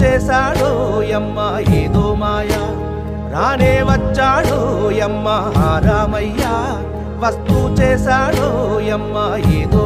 చేశాడో యమ్మ ఏదో మాయా రానే వచ్చాడో యమ్మ రామయ్య వస్తూ చేశాడో యమ్మ ఏదో